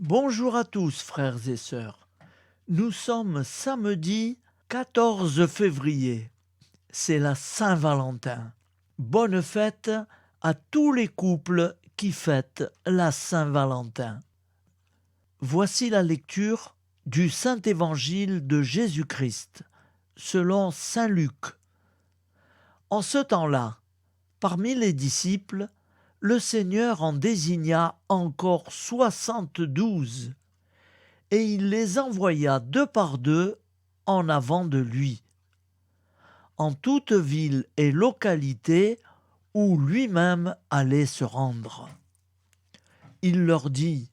Bonjour à tous, frères et sœurs. Nous sommes samedi 14 février. C'est la Saint-Valentin. Bonne fête à tous les couples qui fêtent la Saint-Valentin. Voici la lecture du Saint-Évangile de Jésus-Christ, selon Saint Luc. En ce temps-là, parmi les disciples, le Seigneur en désigna encore 72, et il les envoya deux par deux en avant de lui, en toute ville et localité où lui-même allait se rendre. Il leur dit :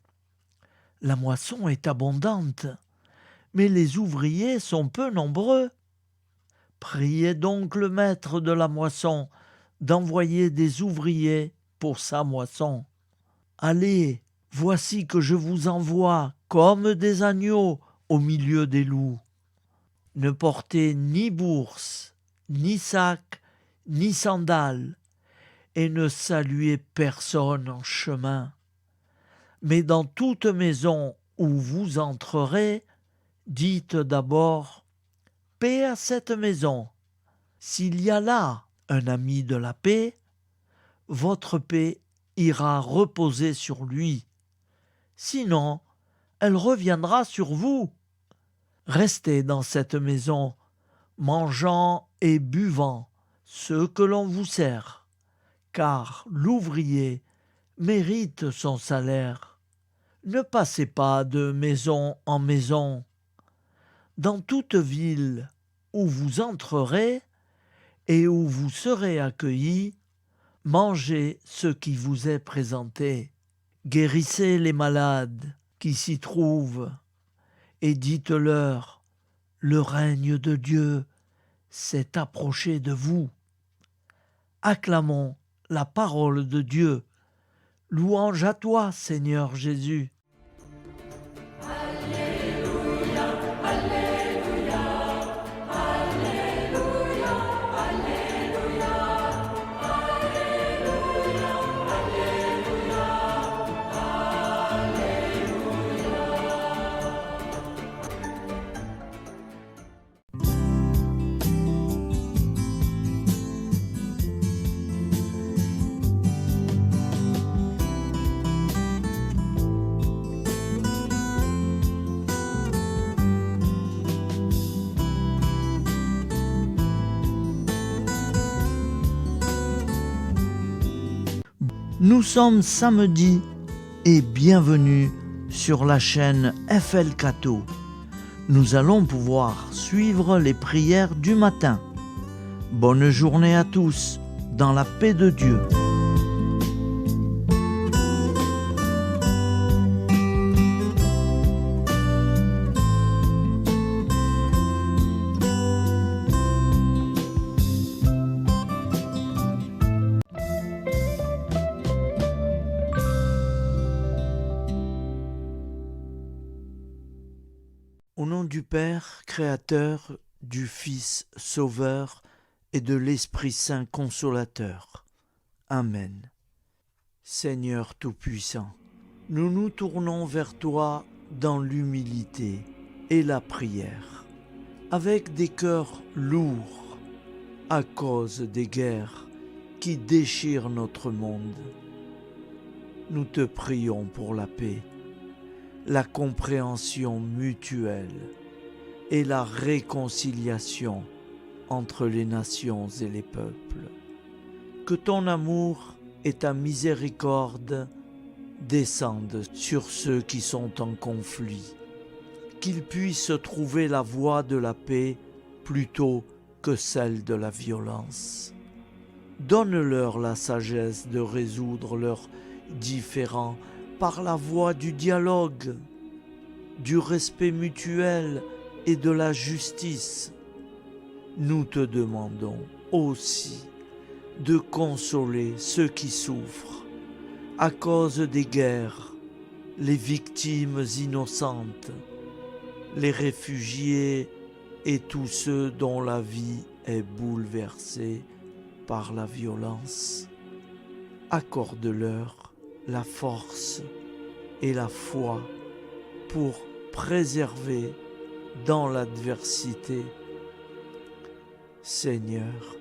« La moisson est abondante, mais les ouvriers sont peu nombreux. Priez donc le maître de la moisson d'envoyer des ouvriers pour sa moisson. Allez, voici que je vous envoie comme des agneaux au milieu des loups. Ne portez ni bourse, ni sac, ni sandales, et ne saluez personne en chemin. Mais dans toute maison où vous entrerez, dites d'abord : paix à cette maison. S'il y a là un ami de la paix, votre paix ira reposer sur lui. Sinon, elle reviendra sur vous. Restez dans cette maison, mangeant et buvant ce que l'on vous sert, car l'ouvrier mérite son salaire. Ne passez pas de maison en maison. Dans toute ville où vous entrerez et où vous serez accueillis, mangez ce qui vous est présenté. Guérissez les malades qui s'y trouvent et dites-leur : le règne de Dieu s'est approché de vous. Acclamons la parole de Dieu. Louange à toi, Seigneur Jésus. Nous sommes samedi et bienvenue sur la chaîne FL Cato. Nous allons pouvoir suivre les prières du matin. Bonne journée à tous, dans la paix de Dieu. Au nom du Père, Créateur, du Fils, Sauveur et de l'Esprit Saint Consolateur. Amen. Seigneur Tout-Puissant, nous nous tournons vers toi dans l'humilité et la prière, avec des cœurs lourds à cause des guerres qui déchirent notre monde. Nous te prions pour la paix, la compréhension mutuelle et la réconciliation entre les nations et les peuples. Que ton amour et ta miséricorde descendent sur ceux qui sont en conflit, qu'ils puissent trouver la voie de la paix plutôt que celle de la violence. Donne-leur la sagesse de résoudre leurs différends par la voie du dialogue, du respect mutuel et de la justice. Nous te demandons aussi de consoler ceux qui souffrent à cause des guerres, les victimes innocentes, les réfugiés et tous ceux dont la vie est bouleversée par la violence. Accorde-leur la force et la foi pour préserver dans l'adversité. Seigneur,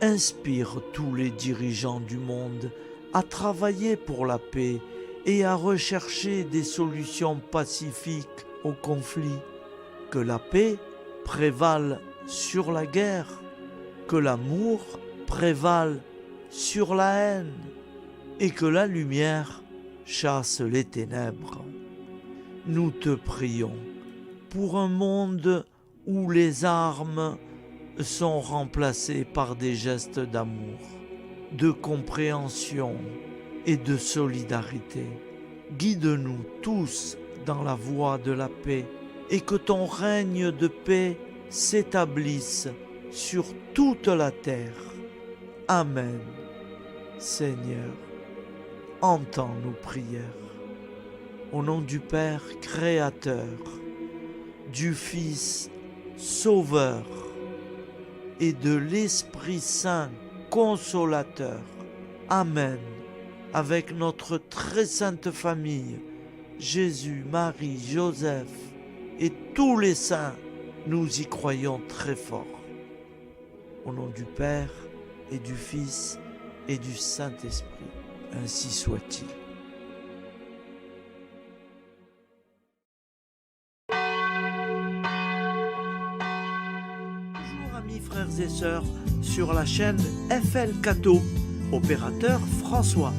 inspire tous les dirigeants du monde à travailler pour la paix et à rechercher des solutions pacifiques aux conflits. Que la paix prévale sur la guerre, que l'amour prévale sur la haine et que la lumière chasse les ténèbres. Nous te prions pour un monde où les armes sont remplacées par des gestes d'amour, de compréhension et de solidarité. Guide-nous tous dans la voie de la paix et que ton règne de paix s'établisse sur toute la terre. Amen. Seigneur, entends nos prières. Au nom du Père Créateur, du Fils Sauveur et de l'Esprit Saint Consolateur. Amen. Avec notre très sainte famille, Jésus, Marie, Joseph et tous les saints, nous y croyons très fort. Au nom du Père et du Fils et du Saint-Esprit, ainsi soit-il. Bonjour amis frères et sœurs sur la chaîne FL Cato, opérateur François.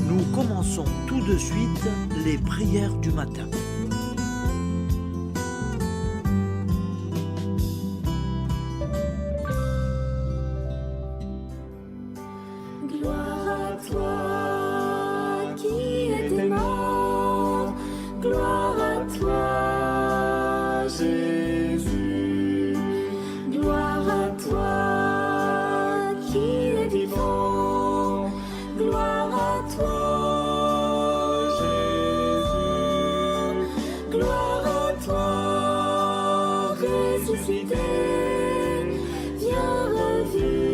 Nous commençons tout de suite les prières du matin. Gloire à toi qui étais mort, gloire à toi Jésus, gloire à toi qui es vivant, gloire à toi Jésus, gloire à toi ressuscité, viens revivre.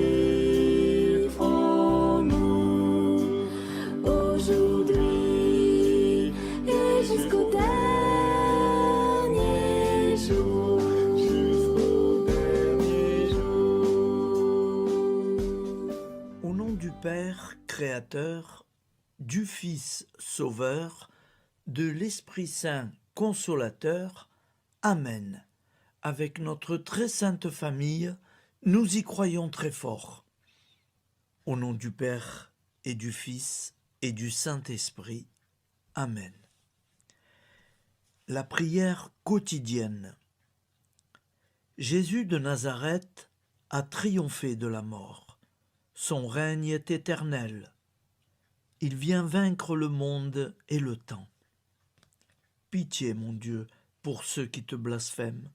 Père Créateur, du Fils Sauveur, de l'Esprit Saint Consolateur. Amen. Avec notre très sainte famille, nous y croyons très fort. Au nom du Père et du Fils et du Saint-Esprit. Amen. La prière quotidienne. Jésus de Nazareth a triomphé de la mort. Son règne est éternel. Il vient vaincre le monde et le temps. Pitié, mon Dieu, pour ceux qui te blasphèment.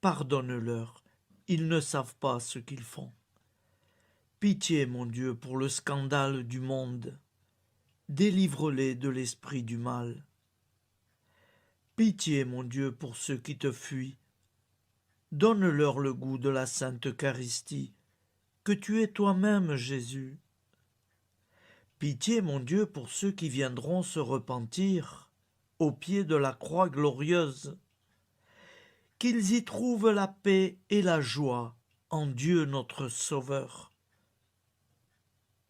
Pardonne-leur, ils ne savent pas ce qu'ils font. Pitié, mon Dieu, pour le scandale du monde. Délivre-les de l'esprit du mal. Pitié, mon Dieu, pour ceux qui te fuient. Donne-leur le goût de la Sainte Eucharistie, que tu es toi-même, Jésus. Pitié, mon Dieu, pour ceux qui viendront se repentir au pied de la croix glorieuse, qu'ils y trouvent la paix et la joie en Dieu notre Sauveur.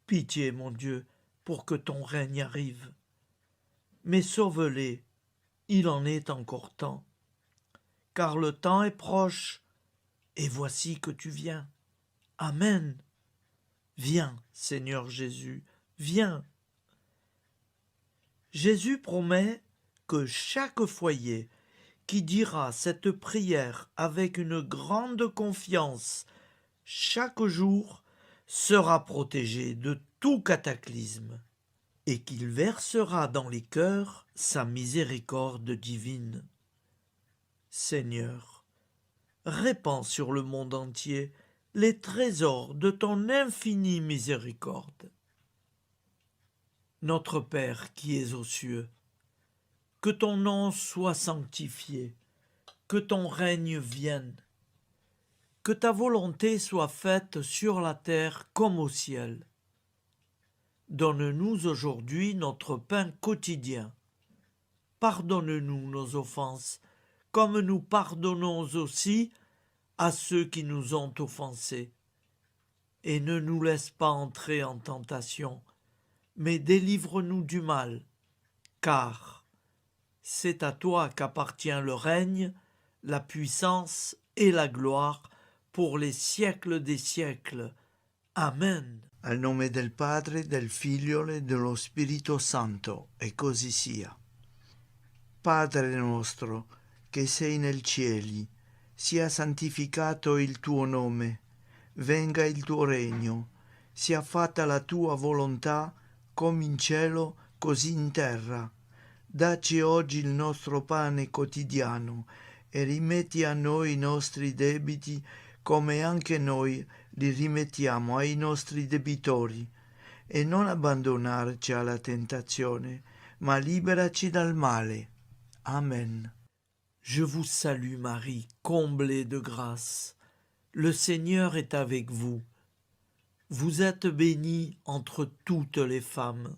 Pitié, mon Dieu, pour que ton règne arrive. Mais sauve-les, il en est encore temps, car le temps est proche, et voici que tu viens. Amen. Viens, Seigneur Jésus, viens. Jésus promet que chaque foyer qui dira cette prière avec une grande confiance chaque jour sera protégé de tout cataclysme et qu'il versera dans les cœurs sa miséricorde divine. Seigneur, répands sur le monde entier les trésors de ton infinie miséricorde. Notre Père qui es aux cieux, que ton nom soit sanctifié, que ton règne vienne, que ta volonté soit faite sur la terre comme au ciel. Donne-nous aujourd'hui notre pain quotidien. pardonne-nous nos offenses, comme nous pardonnons aussi à ceux qui nous ont offensés. Et ne nous laisse pas entrer en tentation, mais délivre-nous du mal, car c'est à toi qu'appartient le règne, la puissance et la gloire pour les siècles des siècles. Amen. Al nome del Padre, del Figlio e dello Spirito Santo, e così sia. Padre nostro, che sei nel cieli, sia santificato il tuo nome, venga il tuo regno, sia fatta la tua volontà, come in cielo, così in terra. Dacci oggi il nostro pane quotidiano e rimetti a noi i nostri debiti, come anche noi li rimettiamo ai nostri debitori, e non abbandonarci alla tentazione, ma liberaci dal male. Amen. Je vous salue Marie, comblée de grâce. Le Seigneur est avec vous. Vous êtes bénie entre toutes les femmes,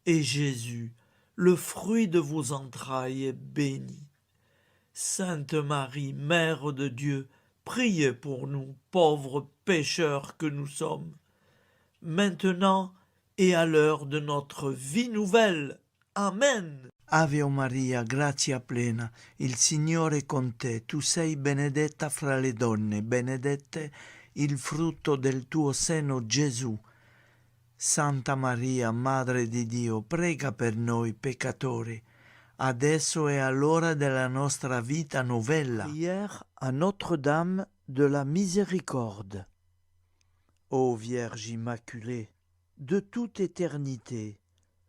et Jésus, le fruit de vos entrailles, est béni. Sainte Marie, Mère de Dieu, priez pour nous, pauvres pécheurs que nous sommes, maintenant et à l'heure de notre vie nouvelle. Amen. Ave Maria, grazia plena, il Signore è con te, tu sei benedetta fra le donne, benedetto il frutto del tuo seno, Gesù. Santa Maria, Madre di Dio, prega per noi peccatori, adesso e all'ora della nostra vita novella. Prière à Notre-Dame de la Miséricorde. Ô Vierge Immaculée, De toute éternité,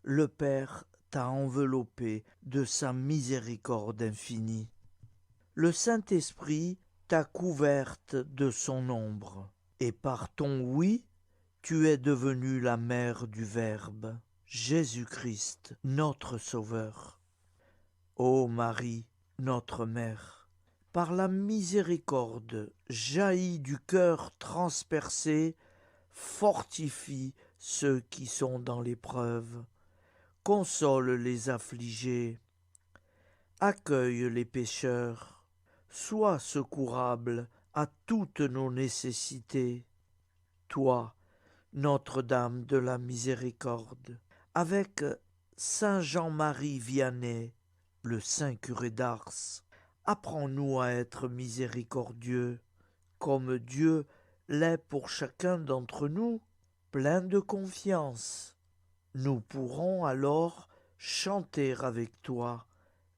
le Père t'a enveloppé de sa miséricorde infinie. Le Saint-Esprit t'a couverte de son ombre, et par ton oui, tu es devenue la mère du Verbe, Jésus-Christ, notre Sauveur. Ô Marie, notre Mère, par la miséricorde jaillie du cœur transpercé, fortifie ceux qui sont dans l'épreuve, console les affligés, accueille les pécheurs, sois secourable à toutes nos nécessités. Toi, Notre-Dame de la Miséricorde, avec Saint Jean-Marie Vianney, le Saint curé d'Ars, apprends-nous à être miséricordieux, comme Dieu l'est pour chacun d'entre nous, plein de confiance. Nous pourrons alors chanter avec toi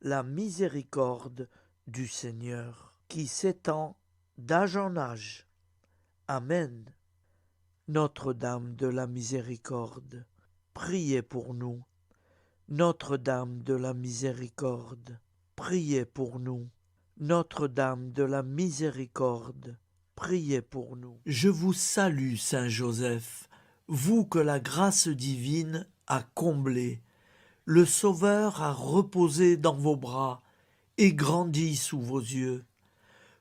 la miséricorde du Seigneur, qui s'étend d'âge en âge. Amen. Notre-Dame de la Miséricorde, priez pour nous. Notre-Dame de la Miséricorde, priez pour nous. Notre-Dame de la Miséricorde, priez pour nous. Je vous salue, Saint Joseph, vous que la grâce divine a comblé. Le Sauveur a reposé dans vos bras et grandi sous vos yeux.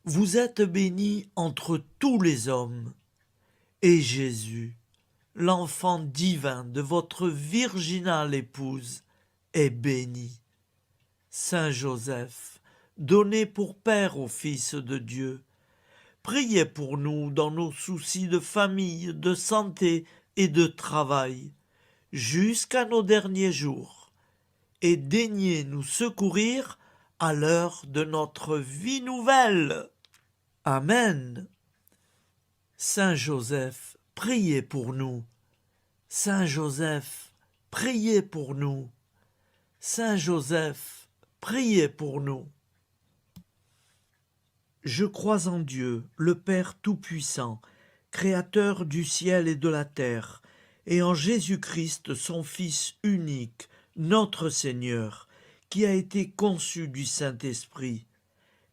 Vous êtes bénie entre tous les hommes. Et Jésus, l'enfant divin de votre virginale épouse, est béni. Saint Joseph, donné pour père au Fils de Dieu, priez pour nous dans nos soucis de famille, de santé et de travail, jusqu'à nos derniers jours, et daignez nous secourir à l'heure de notre vie nouvelle. Amen. Saint Joseph, priez pour nous. Saint Joseph, priez pour nous. Saint Joseph, priez pour nous. Je crois en Dieu, le Père Tout-Puissant, Créateur du ciel et de la terre, et en Jésus-Christ, son Fils unique, notre Seigneur, qui a été conçu du Saint-Esprit,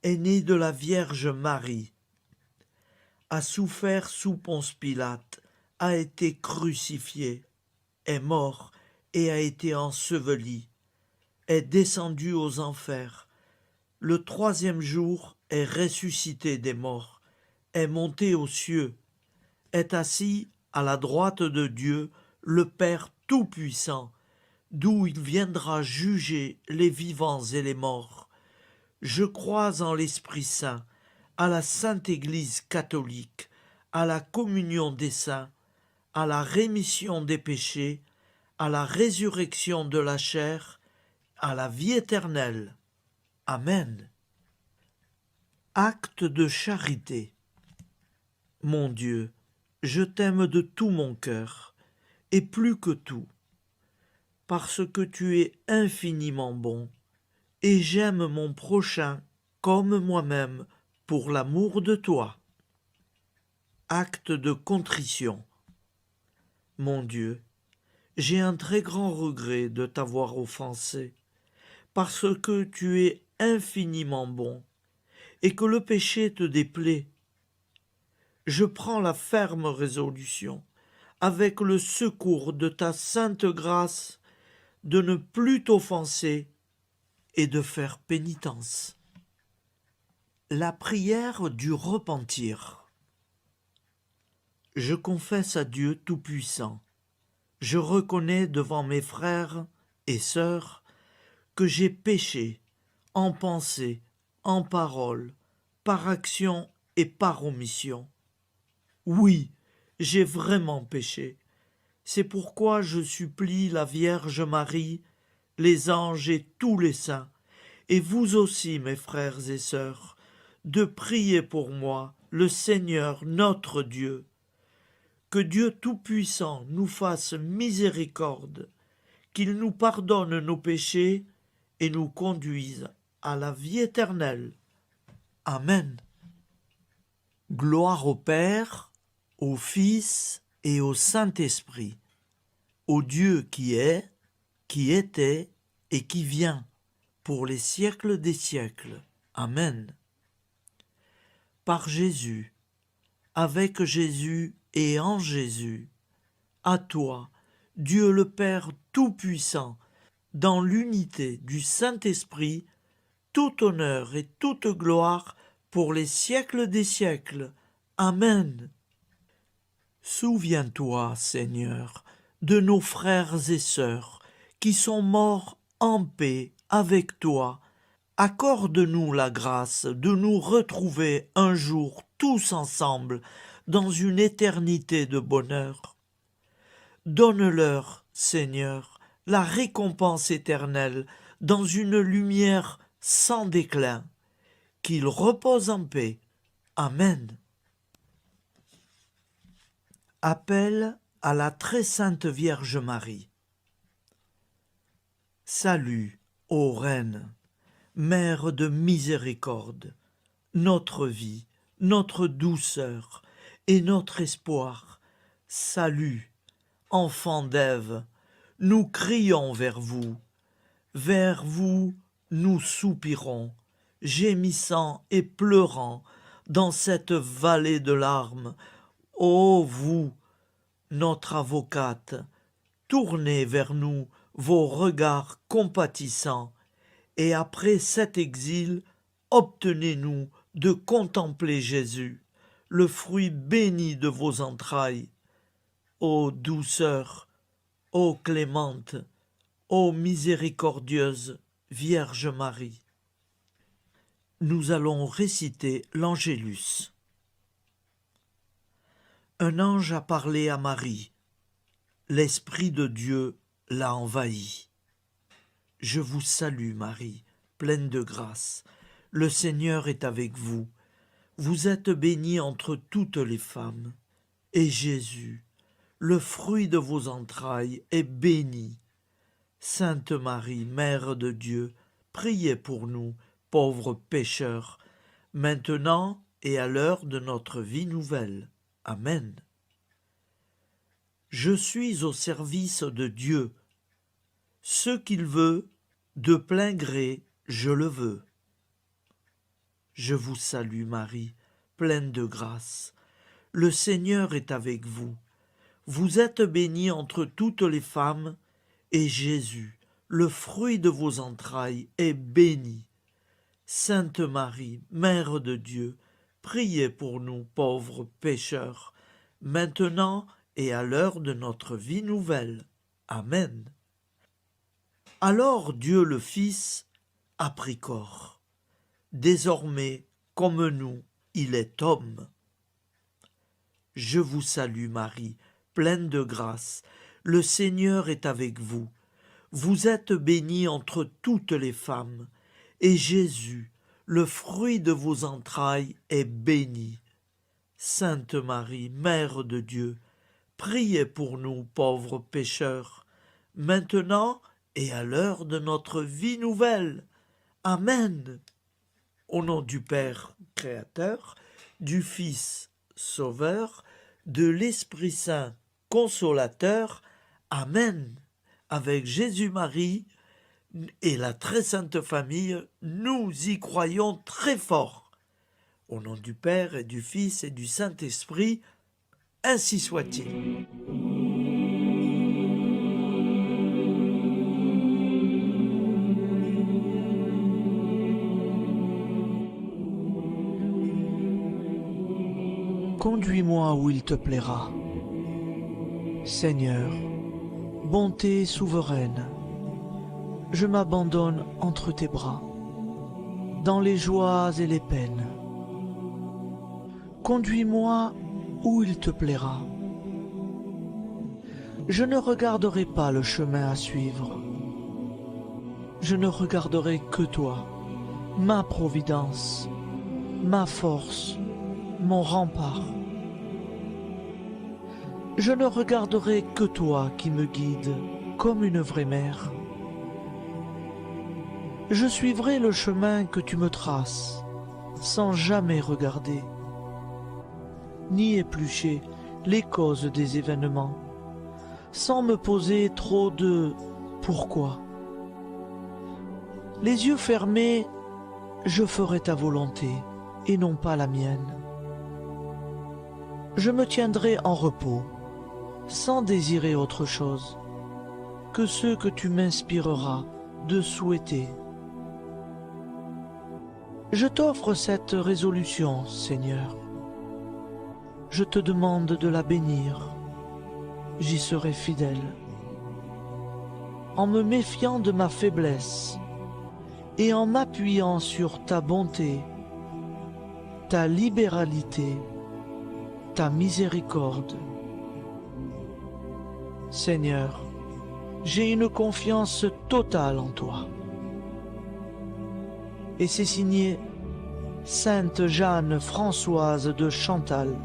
est né de la Vierge Marie, a souffert sous Ponce Pilate, a été crucifié, est mort et a été enseveli, est descendu aux enfers, le troisième jour est ressuscité des morts, est monté aux cieux, est assis à la droite de Dieu, le Père Tout-Puissant, d'où il viendra juger les vivants et les morts. Je crois en l'Esprit Saint, à la Sainte Église catholique, à la communion des saints, à la rémission des péchés, à la résurrection de la chair, à la vie éternelle. Amen. Acte de charité. Mon Dieu, je t'aime de tout mon cœur, et plus que tout, parce que tu es infiniment bon, et j'aime mon prochain comme moi-même pour l'amour de toi. Acte de contrition. Mon Dieu, j'ai un très grand regret de t'avoir offensé, parce que tu es infiniment bon, et que le péché te déplaît. Je prends la ferme résolution, avec le secours de ta sainte grâce, de ne plus t'offenser et de faire pénitence. La prière du repentir. Je confesse à Dieu Tout-Puissant. Je reconnais devant mes frères et sœurs que j'ai péché en pensée, en parole, par action et par omission. Oui, j'ai vraiment péché. C'est pourquoi je supplie la Vierge Marie, les anges et tous les saints, et vous aussi, mes frères et sœurs, de prier pour moi, le Seigneur notre Dieu. Que Dieu Tout-Puissant nous fasse miséricorde, qu'il nous pardonne nos péchés et nous conduise à la vie éternelle. Amen. Gloire au Père, au Fils et au Saint-Esprit, au Dieu qui est, qui était et qui vient, pour les siècles des siècles. Amen. Par Jésus, avec Jésus et en Jésus, à toi, Dieu le Père Tout-Puissant, dans l'unité du Saint-Esprit, tout honneur et toute gloire pour les siècles des siècles. Amen. Souviens-toi, Seigneur, de nos frères et sœurs qui sont morts en paix avec toi. Accorde-nous la grâce de nous retrouver un jour tous ensemble dans une éternité de bonheur. Donne-leur, Seigneur, la récompense éternelle dans une lumière sans déclin. Qu'ils reposent en paix. Amen. Appel à la très sainte Vierge Marie. Salut, ô Reine, Mère de miséricorde, notre vie, notre douceur et notre espoir. Salut, enfant d'Ève, nous crions vers vous nous soupirons, gémissant et pleurant dans cette vallée de larmes. Ô vous, notre avocate, tournez vers nous vos regards compatissants, et après cet exil, obtenez-nous de contempler Jésus, le fruit béni de vos entrailles. Ô douceur, ô clémente, ô miséricordieuse Vierge Marie. Nous allons réciter l'Angélus. Un ange a parlé à Marie. L'Esprit de Dieu l'a envahie. Je vous salue, Marie, pleine de grâce. Le Seigneur est avec vous. Vous êtes bénie entre toutes les femmes. Et Jésus, le fruit de vos entrailles, est béni. Sainte Marie, Mère de Dieu, priez pour nous, pauvres pécheurs, maintenant et à l'heure de notre vie nouvelle. Amen. Je suis au service de Dieu. Ce qu'il veut, de plein gré, je le veux. Je vous salue, Marie, pleine de grâce. Le Seigneur est avec vous. Vous êtes bénie entre toutes les femmes, et Jésus, le fruit de vos entrailles, est béni. Sainte Marie, Mère de Dieu, priez pour nous pauvres pécheurs, maintenant et à l'heure de notre vie nouvelle. Amen. Alors Dieu le Fils a pris corps. Désormais, comme nous, il est homme. Je vous salue Marie, pleine de grâce. Le Seigneur est avec vous. Vous êtes bénie entre toutes les femmes, et Jésus, le fruit de vos entrailles, est béni. Sainte Marie, Mère de Dieu, priez pour nous pauvres pécheurs, maintenant et à l'heure de notre vie nouvelle. Amen. Au nom du Père Créateur, du Fils Sauveur, de l'Esprit Saint Consolateur. Amen. Avec Jésus-Marie et la très sainte famille, nous y croyons très fort. Au nom du Père et du Fils et du Saint-Esprit, ainsi soit-il. Conduis-moi où il te plaira. Seigneur, bonté souveraine, je m'abandonne entre tes bras, dans les joies et les peines. Conduis-moi où il te plaira. Je ne regarderai pas le chemin à suivre. Je ne regarderai que toi, ma providence, ma force, mon rempart. Je ne regarderai que toi qui me guides comme une vraie mère. Je suivrai le chemin que tu me traces, sans jamais regarder, ni éplucher les causes des événements, sans me poser trop de « pourquoi ». Les yeux fermés, je ferai ta volonté et non pas la mienne. Je me tiendrai en repos, sans désirer autre chose que ce que tu m'inspireras de souhaiter. Je t'offre cette résolution, Seigneur. Je te demande de la bénir. J'y serai fidèle. En me méfiant de ma faiblesse et en m'appuyant sur ta bonté, ta libéralité, ta miséricorde. Seigneur, j'ai une confiance totale en toi. Et c'est signé Sainte Jeanne Françoise de Chantal,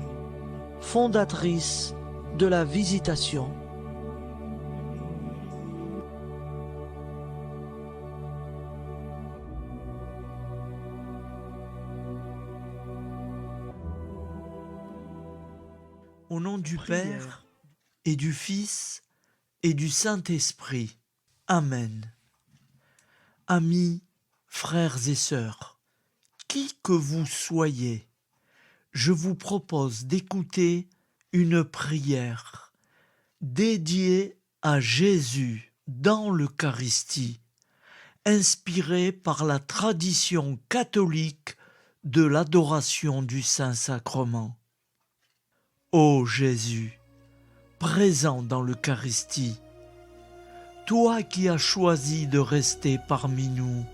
fondatrice de la Visitation. Au nom du Père et du Fils et du Saint-Esprit. Amen. Amis, frères et sœurs, qui que vous soyez, je vous propose d'écouter une prière dédiée à Jésus dans l'Eucharistie, inspirée par la tradition catholique de l'adoration du Saint-Sacrement. Ô Jésus, présent dans l'Eucharistie, toi qui as choisi de rester parmi nous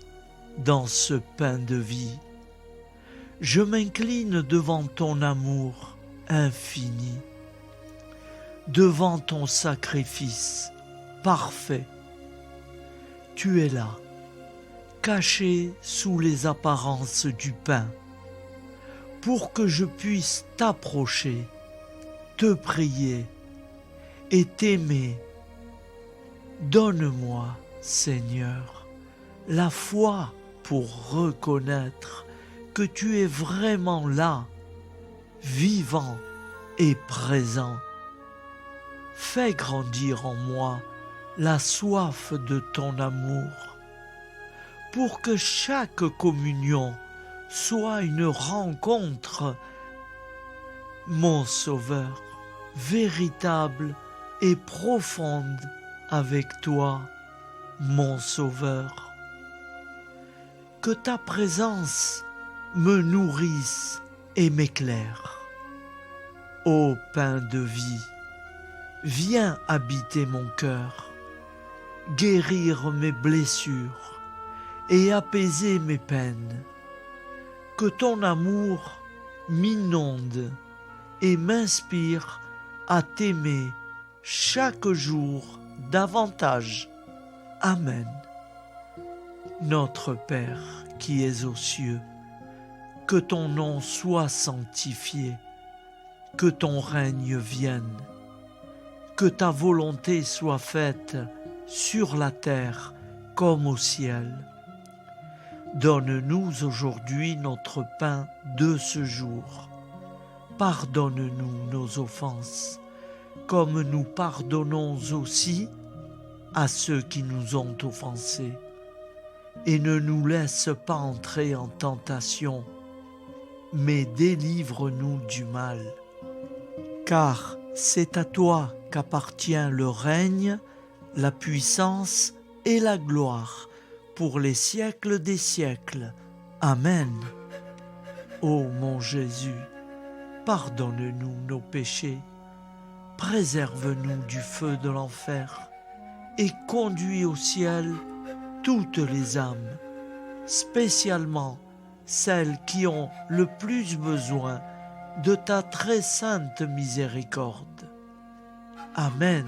dans ce pain de vie, je m'incline devant ton amour infini, devant ton sacrifice parfait. Tu es là, caché sous les apparences du pain, pour que je puisse t'approcher, te prier et t'aimer. Donne-moi, Seigneur, la foi pour reconnaître que tu es vraiment là, vivant et présent. Fais grandir en moi la soif de ton amour, pour que chaque communion soit une rencontre, mon Sauveur, véritable et profonde avec toi, mon Sauveur. Que ta présence me nourrisse et m'éclaire. Ô pain de vie, viens habiter mon cœur. guérir mes blessures et apaiser mes peines. Que ton amour m'inonde et m'inspire à t'aimer chaque jour davantage. Amen. Notre Père qui es aux cieux, que ton nom soit sanctifié, que ton règne vienne, que ta volonté soit faite sur la terre comme au ciel. Donne-nous aujourd'hui notre pain de ce jour. Pardonne-nous nos offenses, comme nous pardonnons aussi à ceux qui nous ont offensés. Et ne nous laisse pas entrer en tentation, mais délivre-nous du mal. Car c'est à toi qu'appartient le règne, la puissance et la gloire pour les siècles des siècles. Amen. Ô mon Jésus, pardonne-nous nos péchés, préserve-nous du feu de l'enfer et conduis au ciel toutes les âmes, spécialement celles qui ont le plus besoin de ta très sainte miséricorde. Amen.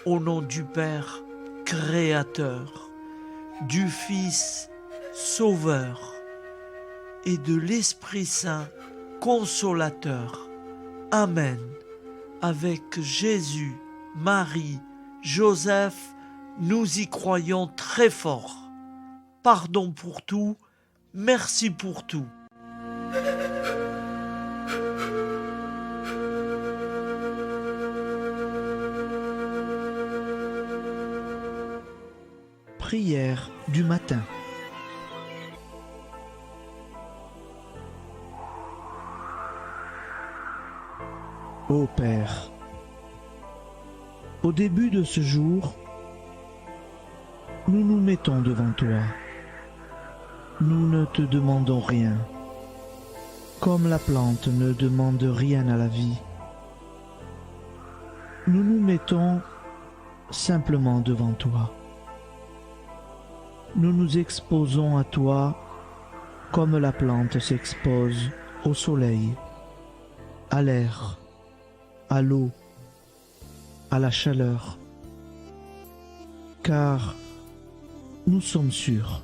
Au nom du Père Créateur, du Fils Sauveur et de l'Esprit Saint Consolateur. Amen. Avec Jésus, Marie, Joseph, nous y croyons très fort. Pardon pour tout, merci pour tout. Prière du matin. Ô Père, au début de ce jour, nous nous mettons devant toi. Nous ne te demandons rien, comme la plante ne demande rien à la vie. Nous nous mettons simplement devant toi. Nous nous exposons à toi comme la plante s'expose au soleil, à l'air, à l'eau, à la chaleur. Car nous sommes sûrs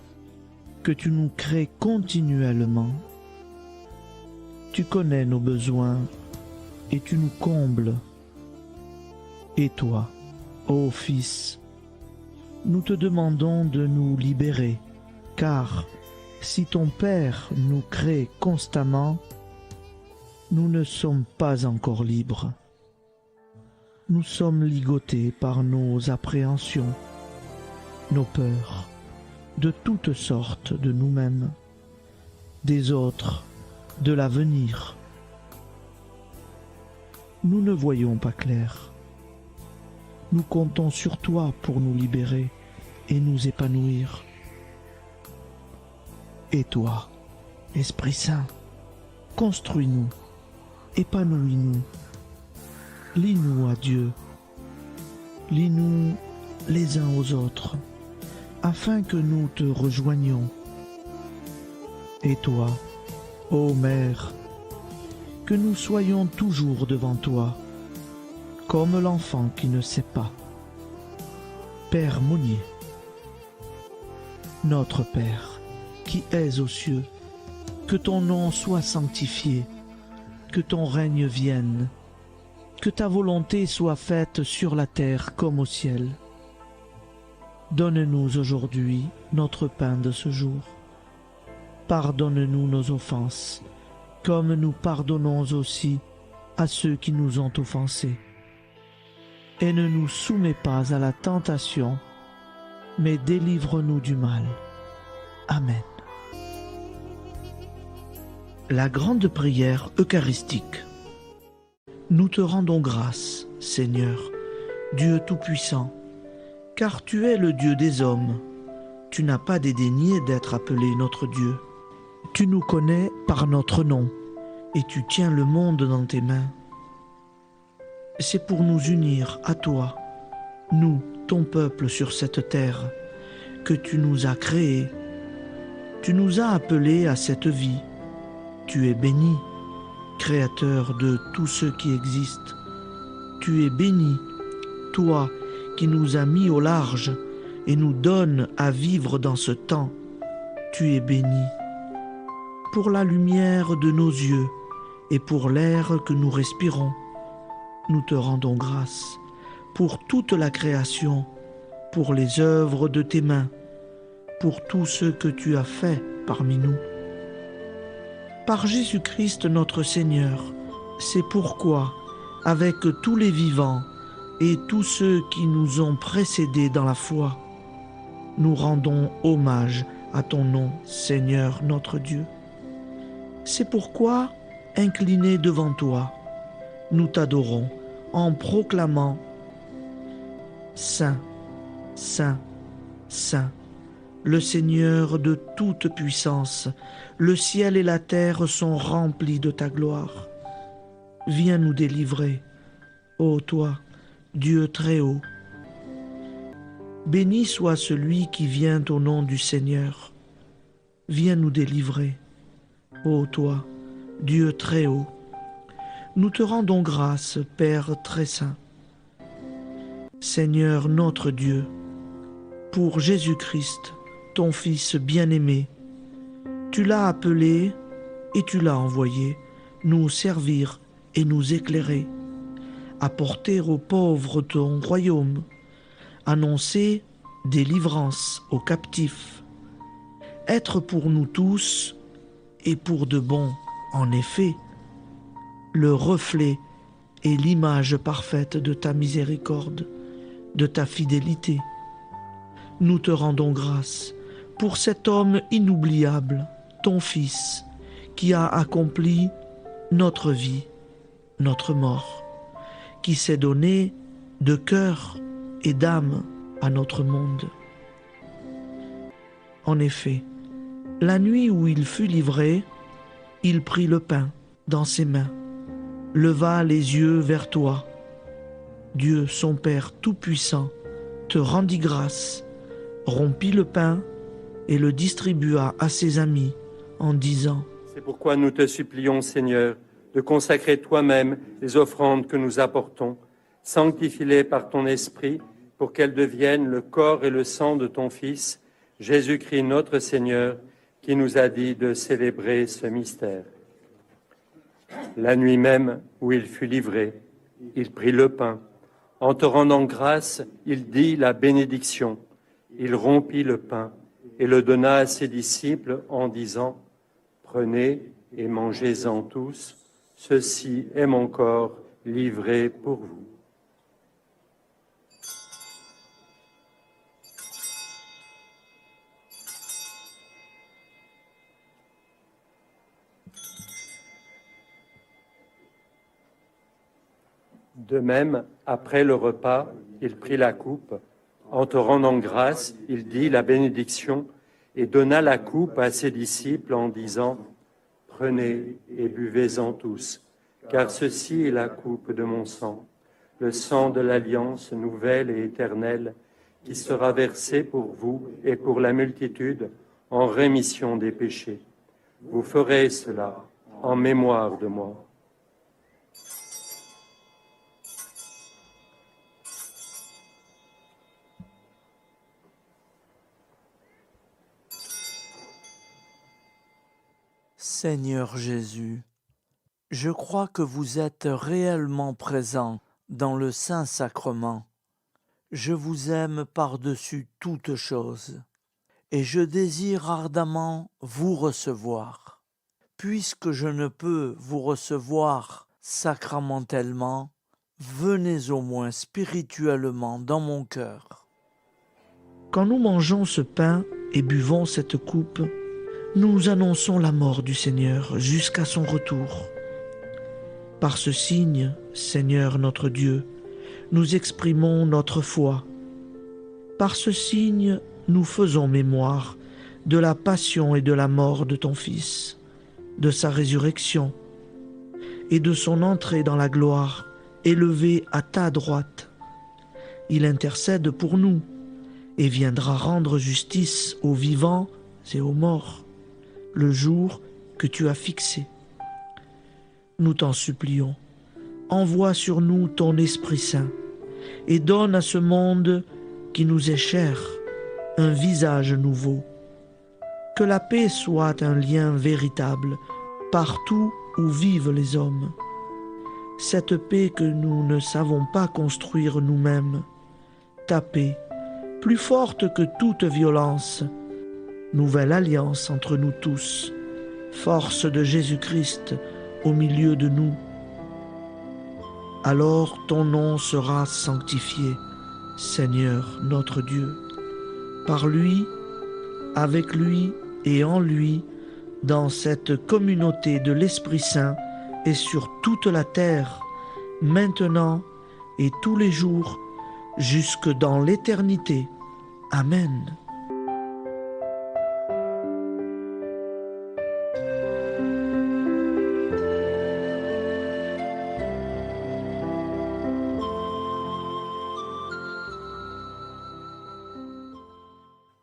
que tu nous crées continuellement. Tu connais nos besoins et tu nous combles. Et toi, ô Fils, nous te demandons de nous libérer, car si ton Père nous crée constamment, nous ne sommes pas encore libres. Nous sommes ligotés par nos appréhensions, nos peurs, de toutes sortes de nous-mêmes, des autres, de l'avenir. Nous ne voyons pas clair. Nous comptons sur toi pour nous libérer et nous épanouir. Et toi, Esprit Saint, construis-nous, épanouis-nous, lie-nous à Dieu, lie-nous les uns aux autres, afin que nous te rejoignions. Et toi, ô Mère, que nous soyons toujours devant toi, comme l'enfant qui ne sait pas. Père Monnier, notre Père, qui es aux cieux, que ton nom soit sanctifié, que ton règne vienne, que ta volonté soit faite sur la terre comme au ciel. Donne-nous aujourd'hui notre pain de ce jour. Pardonne-nous nos offenses, comme nous pardonnons aussi à ceux qui nous ont offensés. Et ne nous soumets pas à la tentation, mais délivre-nous du mal. Amen. La grande prière eucharistique. Nous te rendons grâce, Seigneur, Dieu Tout-Puissant, car tu es le Dieu des hommes. Tu n'as pas dédaigné d'être appelé notre Dieu. Tu nous connais par notre nom, et tu tiens le monde dans tes mains. C'est pour nous unir à toi, nous, ton peuple sur cette terre, que tu nous as créés. Tu nous as appelés à cette vie. Tu es béni, Créateur de tout ce qui existe. Tu es béni, toi qui nous as mis au large et nous donnes à vivre dans ce temps. Tu es béni. Pour la lumière de nos yeux et pour l'air que nous respirons, nous te rendons grâce. Pour toute la création, pour les œuvres de tes mains, pour tout ce que tu as fait parmi nous. Par Jésus-Christ notre Seigneur, c'est pourquoi, avec tous les vivants et tous ceux qui nous ont précédés dans la foi, nous rendons hommage à ton nom, Seigneur notre Dieu. C'est pourquoi, inclinés devant toi, nous t'adorons en proclamant « Saint, Saint, Saint ». Le Seigneur de toute puissance, le ciel et la terre sont remplis de ta gloire. Viens nous délivrer, ô toi, Dieu très haut. Béni soit celui qui vient au nom du Seigneur. Viens nous délivrer, ô toi, Dieu très haut. Nous te rendons grâce, Père très saint. Seigneur notre Dieu, pour Jésus-Christ, ton Fils bien-aimé, tu l'as appelé et tu l'as envoyé nous servir et nous éclairer, apporter aux pauvres ton royaume, annoncer délivrance aux captifs, être pour nous tous et pour de bon, en effet, le reflet et l'image parfaite de ta miséricorde, de ta fidélité. Nous te rendons grâce pour cet homme inoubliable, ton Fils, qui a accompli notre vie, notre mort, qui s'est donné de cœur et d'âme à notre monde. En effet, la nuit où il fut livré, il prit le pain dans ses mains, leva les yeux vers toi. Dieu, son Père tout-puissant, te rendit grâce, rompit le pain et le distribua à ses amis en disant : C'est pourquoi nous te supplions, Seigneur, de consacrer toi-même les offrandes que nous apportons. Sanctifie-les par ton Esprit pour qu'elles deviennent le corps et le sang de ton Fils, Jésus-Christ notre Seigneur, qui nous a dit de célébrer ce mystère. La nuit même où il fut livré, il prit le pain. En te rendant grâce, il dit la bénédiction. Il rompit le pain et le donna à ses disciples en disant : Prenez et mangez-en tous, ceci est mon corps livré pour vous. De même, après le repas, il prit la coupe. En te rendant grâce, il dit la bénédiction et donna la coupe à ses disciples en disant : Prenez et buvez-en tous, car ceci est la coupe de mon sang, le sang de l'alliance nouvelle et éternelle, qui sera versé pour vous et pour la multitude en rémission des péchés. Vous ferez cela en mémoire de moi. Seigneur Jésus, je crois que vous êtes réellement présent dans le Saint-Sacrement. Je vous aime par-dessus toute chose et je désire ardemment vous recevoir. Puisque je ne peux vous recevoir sacramentellement, venez au moins spirituellement dans mon cœur. Quand nous mangeons ce pain et buvons cette coupe, nous annonçons la mort du Seigneur jusqu'à son retour. Par ce signe, Seigneur notre Dieu, nous exprimons notre foi. Par ce signe, nous faisons mémoire de la passion et de la mort de ton Fils, de sa résurrection et de son entrée dans la gloire, élevé à ta droite. il intercède pour nous et viendra rendre justice aux vivants et aux morts, le jour que tu as fixé. Nous t'en supplions, envoie sur nous ton Esprit Saint et donne à ce monde qui nous est cher un visage nouveau. Que la paix soit un lien véritable partout où vivent les hommes. Cette paix que nous ne savons pas construire nous-mêmes, ta paix, plus forte que toute violence, nouvelle alliance entre nous tous, force de Jésus-Christ au milieu de nous. Alors ton nom sera sanctifié, Seigneur notre Dieu. Par lui, avec lui et en lui, dans cette communauté de l'Esprit Saint et sur toute la terre, maintenant et tous les jours, jusque dans l'éternité. Amen.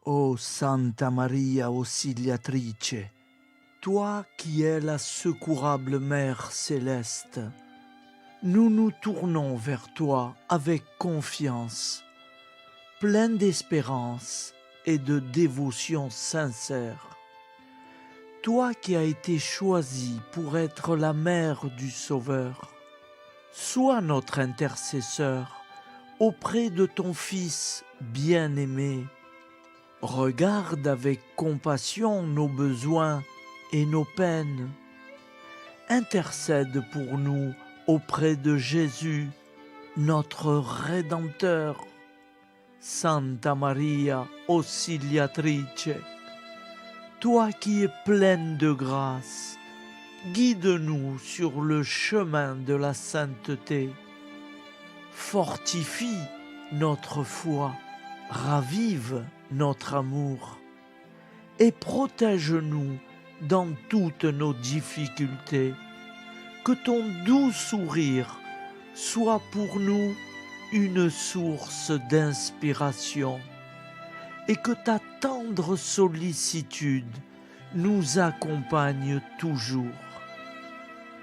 Ô Santa Maria Auxiliatrice, toi qui es la secourable Mère céleste, nous nous tournons vers toi avec confiance, plein d'espérance et de dévotion sincère. Toi qui as été choisie pour être la mère du Sauveur, sois notre intercesseur auprès de ton Fils bien-aimé. Regarde avec compassion nos besoins et nos peines. Intercède pour nous auprès de Jésus, notre Rédempteur. Santa Maria Auxiliatrice, toi qui es pleine de grâce, guide-nous sur le chemin de la sainteté. Fortifie notre foi, ravive notre amour et protège-nous dans toutes nos difficultés. Que ton doux sourire soit pour nous une source d'inspiration et que ta tendre sollicitude nous accompagne toujours.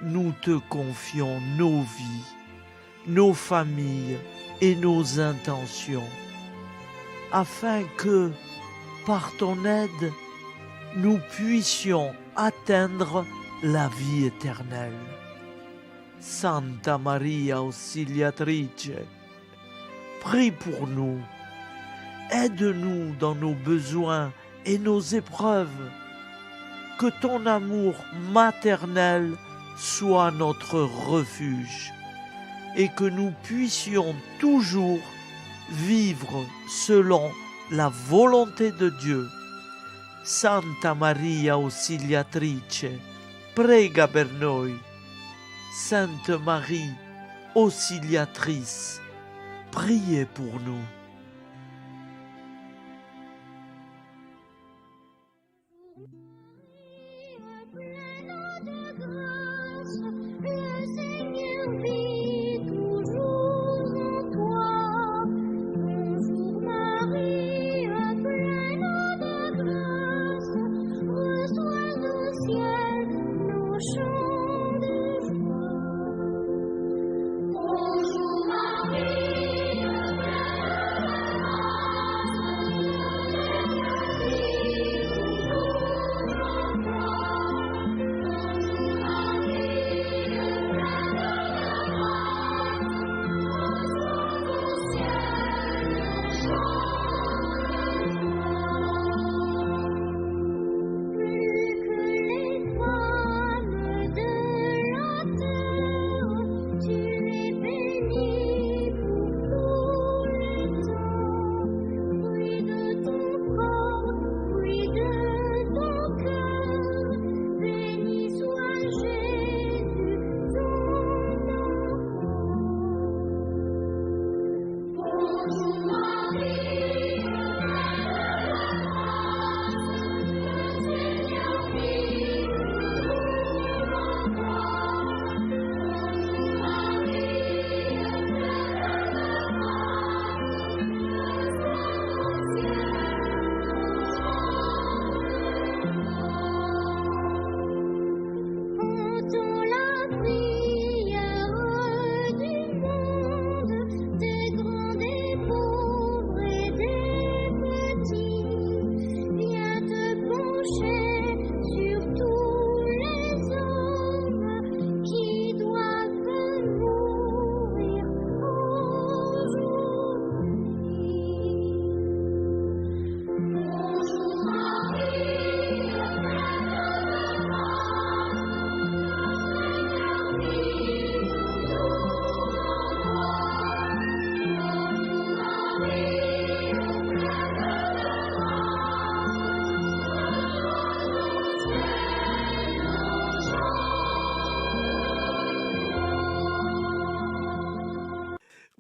Nous te confions nos vies, nos familles et nos intentions, afin que, par ton aide, nous puissions atteindre la vie éternelle. Santa Maria Auxiliatrice, prie pour nous, aide-nous dans nos besoins et nos épreuves, que ton amour maternel soit notre refuge et que nous puissions toujours vivre selon la volonté de Dieu. Santa Maria Auxiliatrice, prega per noi. Sainte Marie, Auxiliatrice, priez pour nous.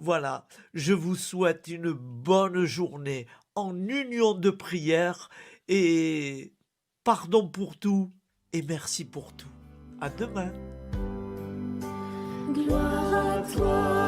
Voilà, je vous souhaite une bonne journée en union de prière et pardon pour tout et merci pour tout. À demain. Gloire à toi,